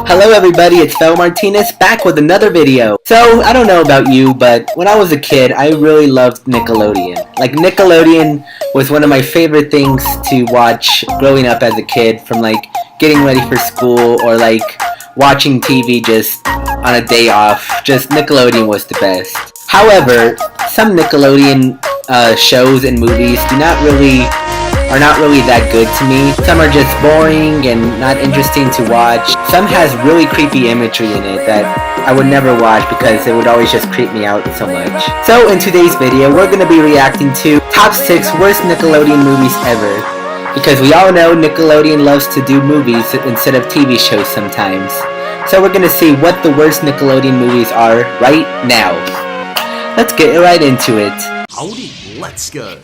Hello everybody, it's Fel Martinez back with another video. So, I don't know about you, but when I was a kid, I really loved Nickelodeon. Like, Nickelodeon was one of my favorite things to watch growing up as a kid, from like getting ready for school or like watching TV just on a day off. Just Nickelodeon was the best. However, some Nickelodeon shows and movies are not really that good to me. Some are just boring and not interesting to watch. Some has really creepy imagery in it that I would never watch because it would always just creep me out so much. So in today's video, we're going to be reacting to top 6 worst Nickelodeon movies ever. Because we all know Nickelodeon loves to do movies instead of TV shows sometimes. So we're going to see what the worst Nickelodeon movies are right now. Let's get right into it. Howdy, let's go.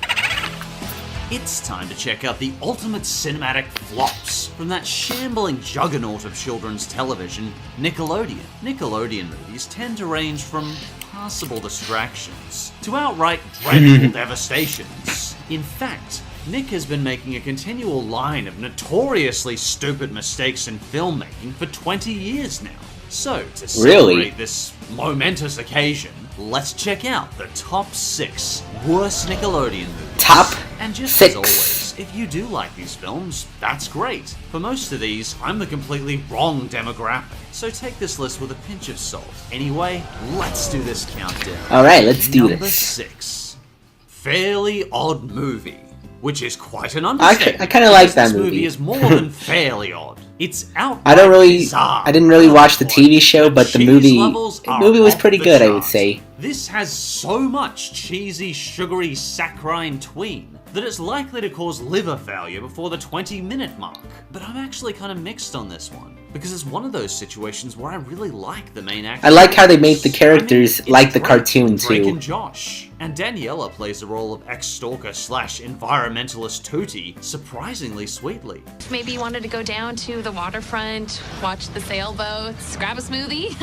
It's time to check out the ultimate cinematic flops from that shambling juggernaut of children's television, Nickelodeon. Nickelodeon movies tend to range from passable distractions to outright dreadful devastations. In fact, Nick has been making a continual line of notoriously stupid mistakes in filmmaking for 20 years now. So, to celebrate this momentous occasion, let's check out the top 6 worst Nickelodeon movies. Top And just 6. as always, if you do like these films, that's great. For most of these, I'm the completely wrong demographic, so take this list with a pinch of salt. Anyway, let's do this countdown. Alright, let's do Number this. 6. Fairly Odd Movie, which is quite an understatement. I kind of like that This movie. movie is more than fairly odd. It's out. I didn't really watch the TV show, but the movie was pretty good, I would say. This has so much cheesy, sugary, saccharine tween that it's likely to cause liver failure before the 20-minute mark. But I'm actually kind of mixed on this one, because it's one of those situations where I really like the main actors. I like how they made the characters like the cartoon Drake too. and Josh. And Daniela plays the role of ex-stalker / environmentalist Tootie surprisingly sweetly. Maybe you wanted to go down to the waterfront, watch the sailboats, grab a smoothie?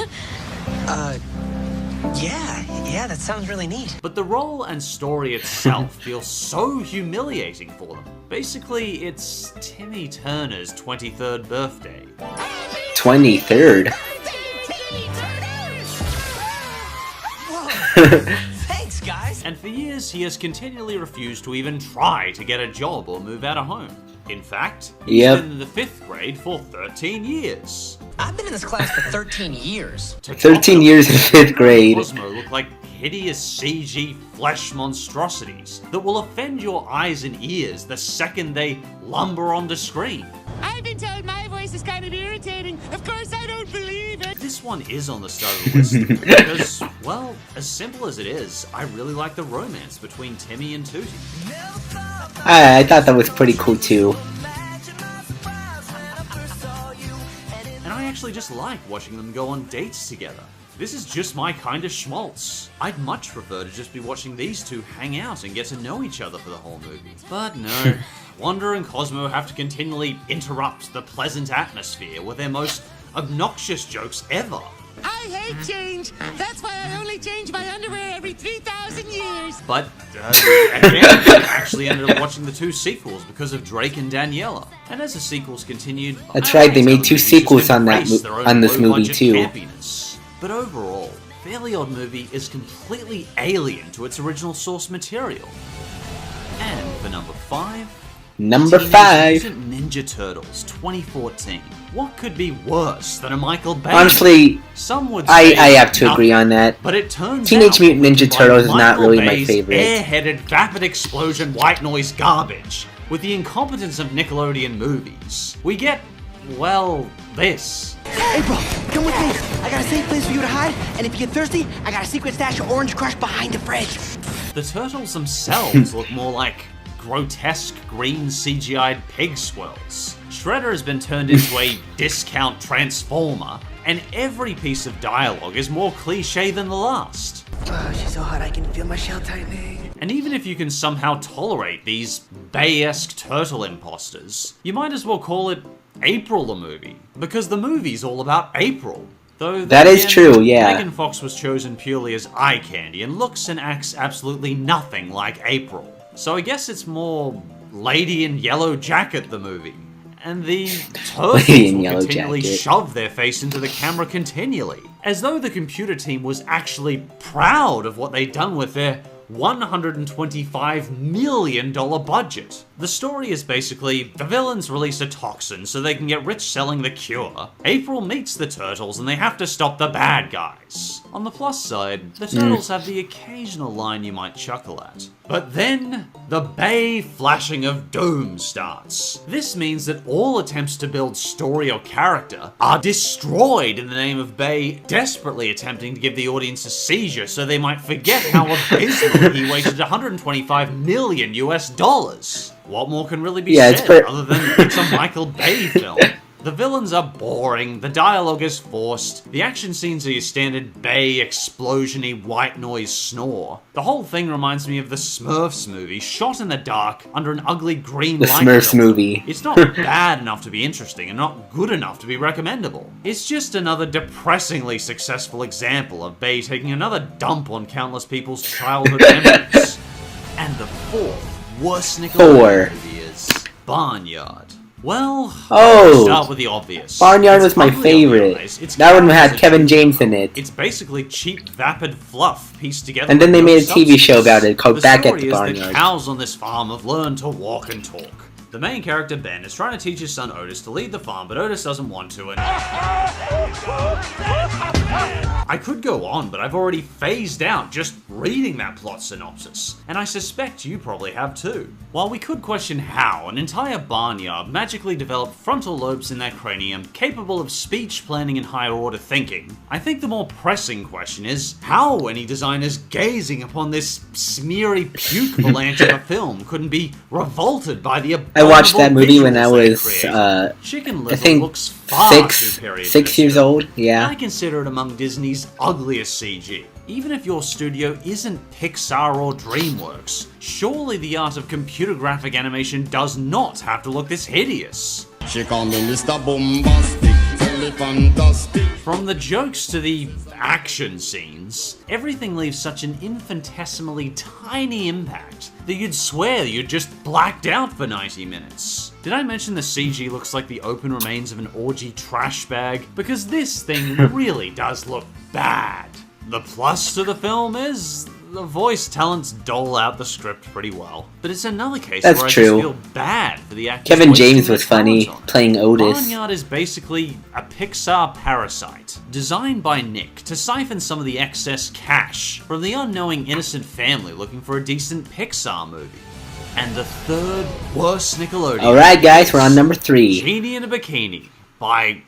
Yeah, that sounds really neat. But the role and story itself feels so humiliating for them. Basically, it's Timmy Turner's 23rd birthday. 23rd? Thanks, guys. And for years, he has continually refused to even try to get a job or move out of home. In fact, he's been in the 5th grade for 13 years. I've been in this class for 13 years. 13 years in 5th grade. Cosmo look like hideous CG flesh monstrosities that will offend your eyes and ears the second they lumber onto screen. I've been told my voice is kind of irritating. Of course, I don't believe it. This one is on the start of the list because, well, as simple as it is, I really like the romance between Timmy and Tootie. I thought that was pretty cool too. And I actually just like watching them go on dates together. This is just my kind of schmaltz. I'd much prefer to just be watching these two hang out and get to know each other for the whole movie. But no, Wanda and Cosmo have to continually interrupt the pleasant atmosphere with their most obnoxious jokes ever. I hate change. That's why I only change my underwear every 3,000 years. But, again, I actually ended up watching the 2 sequels because of Drake and Daniela. And as the sequels continued... That's right, they made 2 sequels on this movie too. Campiness. But overall, Fairly Odd Movie is completely alien to its original source material. And for number 5... Number Teenage 5. Mutant Ninja Turtles 2014. What could be worse than a Michael Bay? Honestly, some would I say have to agree on that. But it turns Teenage out Mutant Ninja by Turtles is not Michael really my Bay's favorite. Airheaded vapid explosion white noise garbage with the incompetence of Nickelodeon movies. We get, well, this. April, come with me. I got a safe place for you to hide, and if you get thirsty, I got a secret stash of Orange Crush behind the fridge. The turtles themselves look more like grotesque green CGI'd pig swirls. Shredder has been turned into a discount transformer, and every piece of dialogue is more cliche than the last. Oh, she's so hot I can feel my shell tightening. And even if you can somehow tolerate these Bay-esque turtle imposters, you might as well call it April the movie, because the movie's all about April. Though that is true, yeah. Megan Fox was chosen purely as eye candy and looks and acts absolutely nothing like April. So I guess it's more Lady in Yellow Jacket the movie. and the Lady turtles in will Yellow continually Jacket. shove their face into the camera continually, as though the computer team was actually proud of what they'd done with their $125 million budget. The story is basically, the villains release a toxin so they can get rich selling the cure. April meets the turtles and they have to stop the bad guys. On the plus side, the turtles have the occasional line you might chuckle at. But then, the Bay flashing of doom starts. This means that all attempts to build story or character are destroyed in the name of Bay desperately attempting to give the audience a seizure so they might forget how abysmal he wasted $125 million US. What more can really be said other than it's a Michael Bay film? The villains are boring, the dialogue is forced, the action scenes are your standard Bay explosion-y white noise snore. The whole thing reminds me of the Smurfs movie, shot in the dark under an ugly green light. The Smurfs movie. It's not bad enough to be interesting and not good enough to be recommendable. It's just another depressingly successful example of Bay taking another dump on countless people's childhood memories. And the fourth worst Nickelodeon movie is Barnyard. Well, let's start with the obvious. Barnyard was my favorite. That one had Kevin James in it. It's basically cheap, vapid fluff pieced together. And then they made a TV substance. show about it called Back at the The Barnyard. story is the cows on this farm have learned to walk and talk. The main character, Ben, is trying to teach his son Otis to lead the farm, but Otis doesn't want to, and... I could go on, but I've already phased out just reading that plot synopsis, and I suspect you probably have too. While we could question how an entire barnyard magically developed frontal lobes in their cranium capable of speech, planning, and higher order thinking, I think the more pressing question is how any designers gazing upon this smeary puke avalanche of a film couldn't be revolted by the I watched that movie when I visuals they was, created. Chicken Little I think looks far superior to 6 this years film. old, yeah. I consider it among Disney's ugliest CG. Even if your studio isn't Pixar or DreamWorks, surely the art of computer graphic animation does not have to look this hideous. She call me Mr. Bombastic, tell me fantastic. From the jokes to the action scenes, everything leaves such an infinitesimally tiny impact that you'd swear you'd just blacked out for 90 minutes. Did I mention the CG looks like the open remains of an orgy trash bag? Because this thing really does look bad. The plus to the film is the voice talents dole out the script pretty well. But it's another case That's where I true. just feel bad for the actors. Kevin wasting James their was funny, talent on it. playing Otis. Barnyard is basically a Pixar parasite, designed by Nick to siphon some of the excess cash from the unknowing innocent family looking for a decent Pixar movie. And the third worst Nickelodeon. Alright guys, we're on number 3. Genie in a Bikini by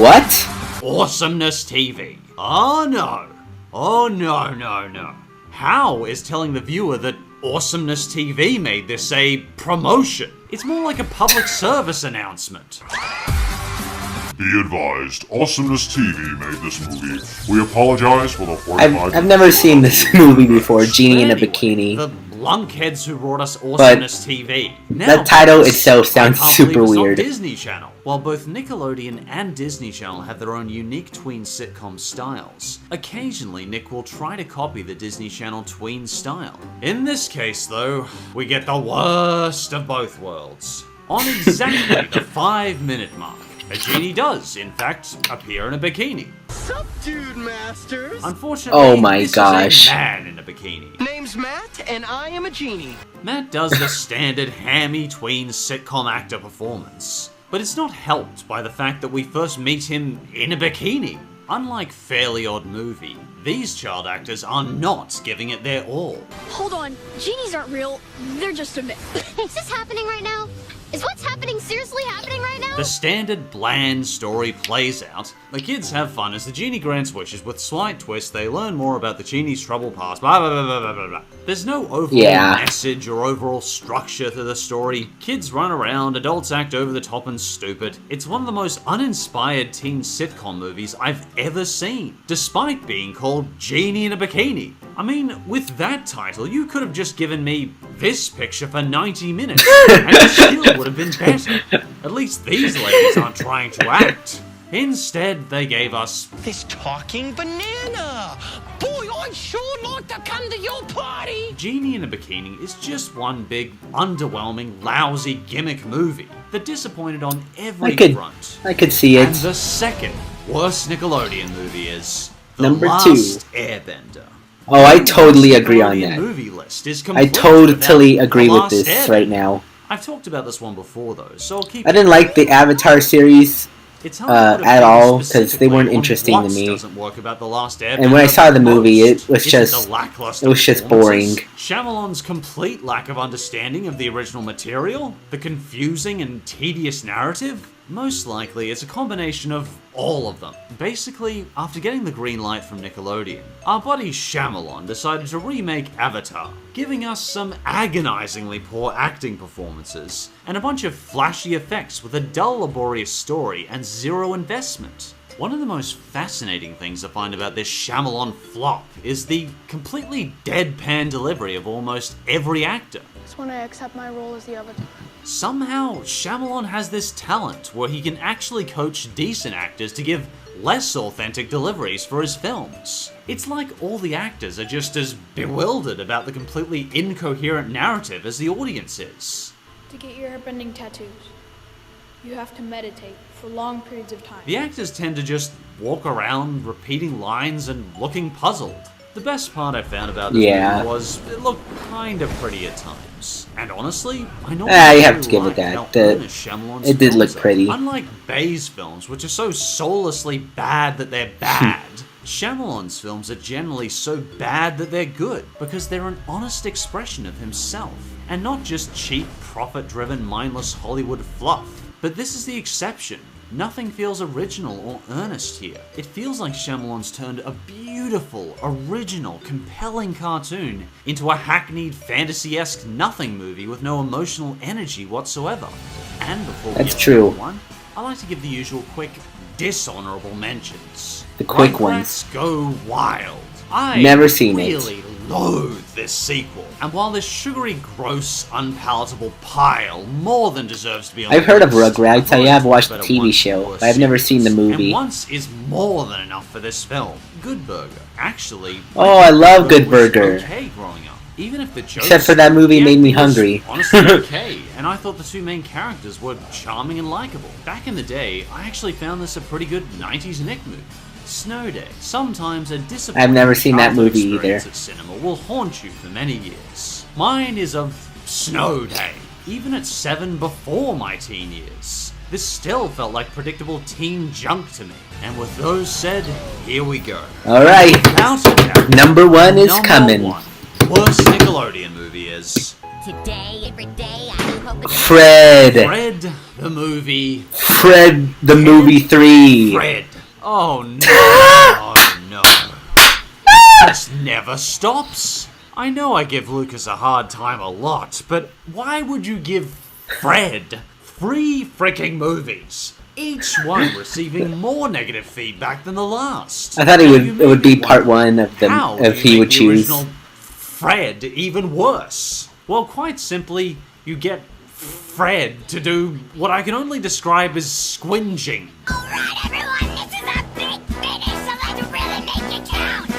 What? Awesomeness TV. Oh no. Oh no, no, no. How is telling the viewer that Awesomeness TV made this a promotion? It's more like a public service announcement. Be advised, Awesomeness TV made this movie. We apologize for the 45 I've never seen this movie before, Genie in a Anyway, Bikini. The lunkheads who brought us Awesomeness TV. That title itself sounds I can't super believe it's on weird. Disney Channel. While both Nickelodeon and Disney Channel have their own unique tween sitcom styles, occasionally Nick will try to copy the Disney Channel tween style. In this case, though, we get the worst of both worlds. On exactly the 5-minute mark, a genie does, in fact, appear in a bikini. Sup, dude masters? Unfortunately, Oh my this gosh. is a man in a bikini. Name's Matt, and I am a genie. Matt does the standard hammy tween sitcom actor performance, but it's not helped by the fact that we first meet him in a bikini. Unlike Fairly Odd Movie, these child actors are not giving it their all. Hold on, genies aren't real, they're just a myth. Is this happening right now? Is what's happening seriously happening right now? The standard bland story plays out. The kids have fun as the genie grants wishes. With slight twists, they learn more about the genie's troubled past. Blah, blah, blah, blah, blah, blah, blah. There's no overall message or overall structure to the story. Kids run around, adults act over the top and stupid. It's one of the most uninspired teen sitcom movies I've ever seen, despite being called Genie in a Bikini. I mean, with that title, you could have just given me this picture for 90 minutes, and it still would have been better. At least these ladies aren't trying to act. Instead, they gave us This talking banana! Boy, I'd sure like to come to your party! Genie in a Bikini is just one big, underwhelming, lousy gimmick movie. that disappointed on every front. I could see it. And the second worst Nickelodeon movie is The Number Last 2. Airbender. Oh, I totally agree on Nickelodeon that. movie list is I complete totally without agree The with Last this Airbender. right now. I've talked about this one before though, so I'll keep I didn't like the Avatar series It's hard to put at a all finger because they weren't specifically on interesting to what me. doesn't work about The Last Airbender And when I saw the movie, most. it was Is just the lackluster boring. performances? Shyamalan's complete lack of understanding of the original material, the confusing and tedious narrative. Most likely, it's a combination of all of them. Basically, after getting the green light from Nickelodeon, our buddy Shyamalan decided to remake Avatar, giving us some agonizingly poor acting performances, and a bunch of flashy effects with a dull, laborious story and zero investment. One of the most fascinating things I find about this Shyamalan flop is the completely deadpan delivery of almost every actor. Just want to accept my role as the Avatar. Somehow, Shyamalan has this talent where he can actually coach decent actors to give less authentic deliveries for his films. It's like all the actors are just as bewildered about the completely incoherent narrative as the audience is. To get your airbending tattoos, you have to meditate for long periods of time. The actors tend to just walk around repeating lines and looking puzzled. The best part I found about this movie was it looked kinda pretty at times. And honestly, I know you have to give it that. It did look pretty. Unlike Bay's films, which are so soullessly bad that they're bad, Shyamalan's films are generally so bad that they're good, because they're an honest expression of himself, and not just cheap, profit-driven, mindless Hollywood fluff. But this is the exception. Nothing feels original or earnest here. It feels like Shyamalan's turned a beautiful, original, compelling cartoon into a hackneyed, fantasy-esque nothing movie with no emotional energy whatsoever. And before we get to number one, I like to give the usual quick, dishonorable mentions. The quick Rugrats ones. Go Wild. I Never seen it. really loathe this sequel. And while this sugary, gross, unpalatable pile more than deserves to be on I've the heard of list, Rugrats. I have watched the better TV once show, worse but I've never seen the sequels. movie. And once is more than enough for this film. Good Burger. Actually, Oh, I love Good was Burger. okay growing up. Even if the jokes, Except for that movie the made me acting was hungry. honestly okay, and I thought the two main characters were charming and likable. Back in the day, I actually found this a pretty good 90s Nick movie. Snow Day. Sometimes a disappointing I've never seen that childhood movie experience either. at cinema will haunt you for many years. Mine is of Snow Day. Even at 7 before my teen years, this still felt like predictable teen junk to me. And with those said, here we go. Alright. Without a doubt, Number one is number coming. one worst Nickelodeon movie is Today, every day, I hope it's Fred. Fred the movie. Fred the movie 3. Fred. Oh no. Oh no. This never stops. I know I give Lucas a hard time a lot, but why would you give Fred 3 freaking movies? Each one receiving more negative feedback than the last. I thought Now, it would be part one of the how if do you he make would the choose. original Fred even worse? Well, quite simply, you get Fred to do what I can only describe as squinging. Alright, everyone, this is a big finish, so let's really make it count.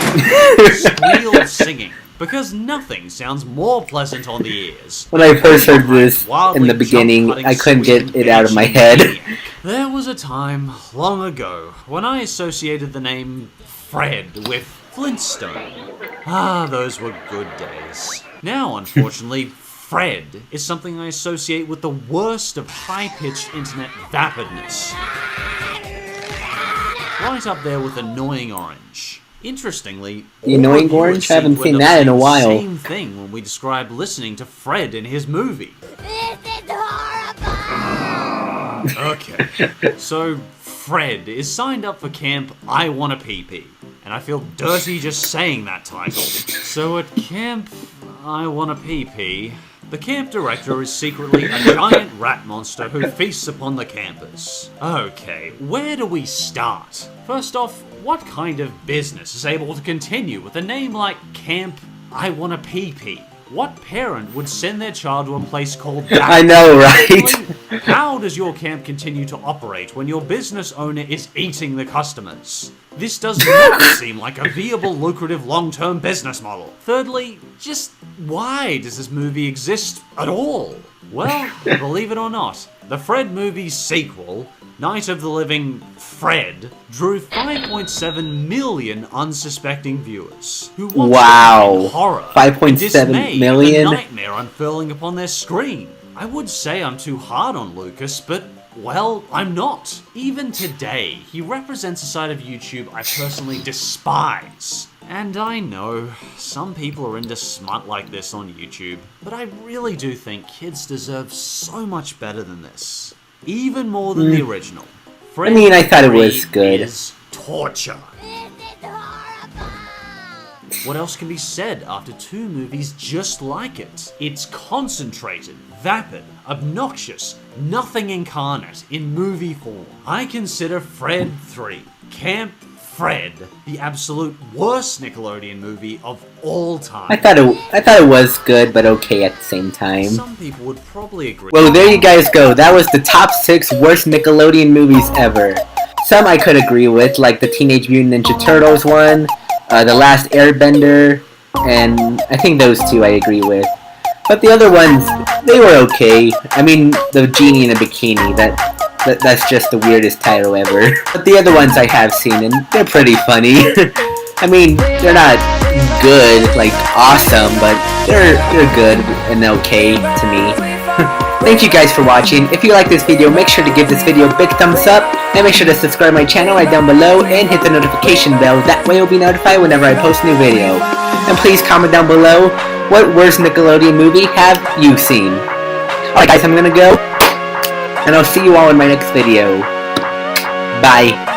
Squeal singing, because nothing sounds more pleasant on the ears. When I first heard this Wildly in the beginning, jump-cutting, I couldn't get swinging it out of my bitchy head. maniac. There was a time, long ago, when I associated the name Fred with Flintstone. Ah, those were good days. Now, unfortunately, Fred is something I associate with the worst of high-pitched internet vapidness. Right up there with Annoying Orange. Interestingly, The Annoying all of you Orange? I haven't would seen end up that in a saying the while. Same thing when we describe listening to Fred in his movie. This is horrible. Okay, so Fred is signed up for Camp I Wanna Pee-Pee, and I feel dirty just saying that title. So at Camp I Wanna Pee-Pee, the camp director is secretly a giant rat monster who feasts upon the campers. Okay, where do we start? First off, what kind of business is able to continue with a name like Camp I Wanna Pee-Pee? What parent would send their child to a place called that? I know, right? Secondly, how does your camp continue to operate when your business owner is eating the customers? This does not seem like a viable, lucrative, long-term business model. Thirdly, just why does this movie exist at all? Well, believe it or not, the Fred movie's sequel, Night of the Living Fred, drew 5.7 million unsuspecting viewers who watched it in horror, 5.7 million? the nightmare unfurling upon their screen. I would say I'm too hard on Lucas, but, well, I'm not. Even today, he represents a side of YouTube I personally despise. And I know, some people are into smut like this on YouTube, but I really do think kids deserve so much better than this. Even more than the original. I mean, I thought it was good. Is torture. What else can be said after 2 movies just like it? It's concentrated, vapid, obnoxious, nothing incarnate in movie form. I consider Fred 3, Camp Fred, the absolute worst Nickelodeon movie of all time. I thought it was good, but okay at the same time. Some people would probably agree. Well, there you guys go. That was the top 6 worst Nickelodeon movies ever. Some I could agree with, like the Teenage Mutant Ninja Turtles one, The Last Airbender, and I think those 2 I agree with. But the other ones, they were okay. I mean, the Genie and the Bikini, that's just the weirdest title ever. But the other ones I have seen, and they're pretty funny. I mean, they're not good, like awesome, but they're good and okay to me. Thank you guys for watching. If you like this video, make sure to give this video a big thumbs up, and make sure to subscribe my channel right down below, and hit the notification bell. That way you'll be notified whenever I post a new video. And please comment down below, what worst Nickelodeon movie have you seen? Alright guys, I'm gonna go, and I'll see you all in my next video. Bye.